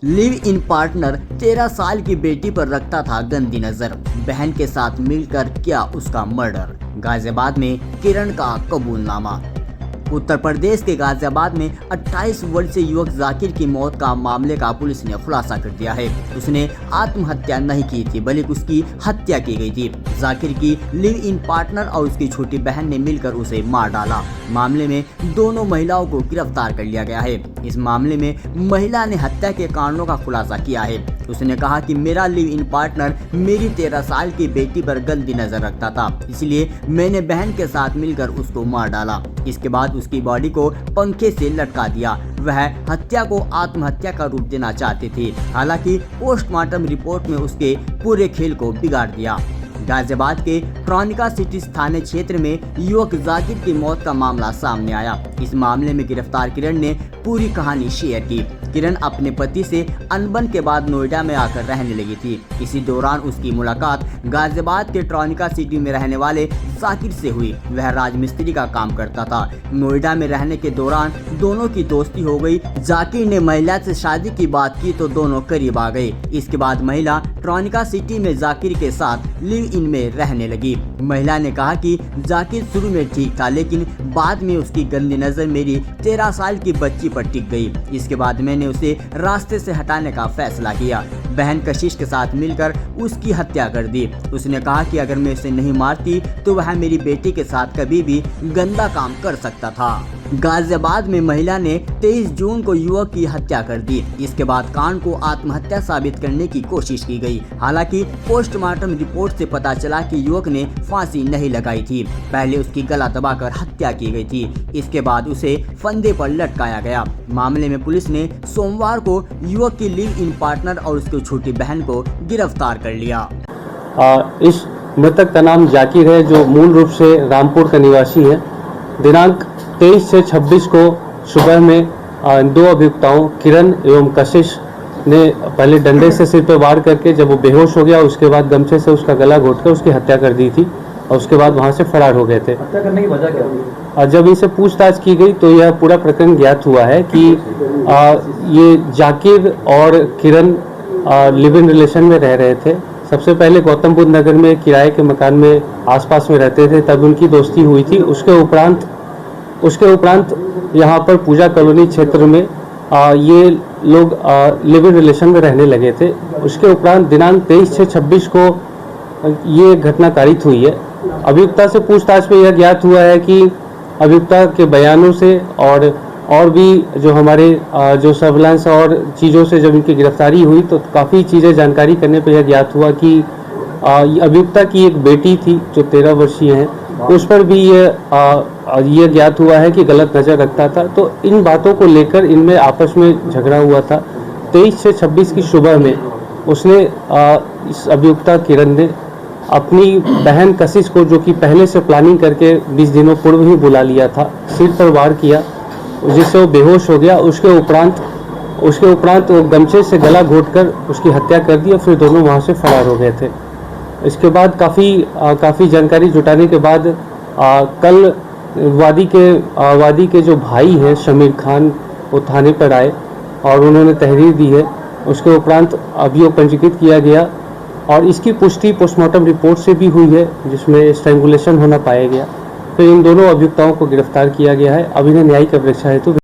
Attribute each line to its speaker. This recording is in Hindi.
Speaker 1: लिव इन पार्टनर 13 साल की बेटी पर रखता था गंदी नजर। बहन के साथ मिलकर किया उसका मर्डर। गाजियाबाद में किरण का कबूलनामा। उत्तर प्रदेश के गाजियाबाद में 28 वर्षीय युवक जाकिर की मौत का मामले का पुलिस ने खुलासा कर दिया है। उसने आत्महत्या नहीं की थी बल्कि उसकी हत्या की गई थी। जाकिर की लिव इन पार्टनर और उसकी छोटी बहन ने मिलकर उसे मार डाला। मामले में दोनों महिलाओं को गिरफ्तार कर लिया गया है। इस मामले में महिला ने हत्या के कारणों का खुलासा किया है। उसने कहा कि मेरा लिव इन पार्टनर मेरी 13 साल की बेटी पर गंदी नजर रखता था, इसलिए मैंने बहन के साथ मिलकर उसको मार डाला। इसके बाद उसकी बॉडी को पंखे से लटका दिया। वह हत्या को आत्महत्या का रूप देना चाहते थे, हालांकि पोस्टमार्टम रिपोर्ट में उसके पूरे खेल को बिगाड़ दिया। गाजियाबाद के ट्रॉनिका सिटी थाने क्षेत्र में युवक जाकिर की मौत का मामला सामने आया। इस मामले में गिरफ्तार किरण ने पूरी कहानी शेयर की। किरण अपने पति से अनबन के बाद नोएडा में आकर रहने लगी थी। इसी दौरान उसकी मुलाकात गाजियाबाद के ट्रॉनिका सिटी में रहने वाले जाकिर से हुई। वह राजमिस्त्री का काम करता था। नोएडा में रहने के दौरान दोनों की दोस्ती हो गई। जाकिर ने महिला से शादी की बात की तो दोनों करीब आ गए। इसके बाद महिला ट्रॉनिका सिटी में जाकिर के साथ लिव इन में रहने लगी। महिला ने कहा कि जाकिर शुरू में ठीक था, लेकिन बाद में उसकी गंदी नजर मेरी 13 साल की बच्ची पर टिक गई। इसके बाद मैंने उसे रास्ते से हटाने का फैसला किया। बहन कशिश के साथ मिलकर उसकी हत्या कर दी। उसने कहा कि अगर मैं उसे नहीं मारती तो वह मेरी बेटी के साथ कभी भी गंदा काम कर सकता था। गाजियाबाद में महिला ने 23 जून को युवक की हत्या कर दी। इसके बाद कांड को आत्महत्या साबित करने की कोशिश की गई। हालांकि पोस्टमार्टम रिपोर्ट से पता चला कि युवक ने फांसी नहीं लगाई थी। पहले उसकी गला दबाकर हत्या की गई थी। इसके बाद उसे फंदे पर लटकाया गया। मामले में पुलिस ने सोमवार को युवक की लिव इन पार्टनर और उसकी छोटी बहन को गिरफ्तार कर लिया।
Speaker 2: इस मृतक का नाम जाकिर है, जो मूल रूप से रामपुर का निवासी है। दिनांक 23 से 26 को सुबह में दो अभियुक्ताओं किरण एवं कशिश ने पहले डंडे से सिर पर वार करके जब वो बेहोश हो गया, उसके बाद गमछे से उसका गला घोंटकर उसकी हत्या कर दी थी और उसके बाद वहां से फरार हो गए थे।
Speaker 3: हत्या करने की वजह क्या हुई?
Speaker 2: जब इनसे पूछताछ की गई तो यह पूरा प्रकरण ज्ञात हुआ है कि ये जाकिर और किरण लिव इन रिलेशन में रह रहे थे। सबसे पहले गौतम बुद्ध नगर में किराए के मकान में आसपास में रहते थे, तब उनकी दोस्ती हुई थी। उसके उपरांत यहाँ पर पूजा कॉलोनी क्षेत्र में ये लोग लिव इन रिलेशन में रहने लगे थे। उसके उपरांत दिनांक 23 से 26 को ये घटना कारित हुई है। अभियुक्ता से पूछताछ में यह ज्ञात हुआ है कि अभियुक्ता के बयानों से और भी जो हमारे जो सर्विलांस और चीज़ों से जब इनकी गिरफ्तारी हुई तो काफ़ी चीज़ें जानकारी करने पर यह ज्ञात हुआ कि अभियुक्ता की एक बेटी थी जो 13 वर्षीय है, उस पर भी ये ज्ञात हुआ है कि गलत नज़र रखता था। तो इन बातों को लेकर इनमें आपस में झगड़ा हुआ था। 23 से 26 की सुबह में उसने इस अभियुक्ता किरण ने अपनी बहन कशिश को, जो कि पहले से प्लानिंग करके 20 दिनों पूर्व ही बुला लिया था, सिर पर वार किया जिससे वो बेहोश हो गया। उसके उपरांत वो गमछे से गला घोंटकर उसकी हत्या कर दी और फिर दोनों वहाँ से फरार हो गए थे। इसके बाद काफ़ी जानकारी जुटाने के बाद कल वादी के जो भाई हैं शमीर खान, वो थाने पर आए और उन्होंने तहरीर दी है। उसके उपरांत अभियोग पंजीकृत किया गया और इसकी पुष्टि पोस्टमार्टम रिपोर्ट से भी हुई है, जिसमें स्ट्रैंगुलेशन होना पाया गया। फिर इन दोनों अभियुक्ताओं को गिरफ्तार किया गया है। अब इन्हें न्यायिक अपेक्षा हेतु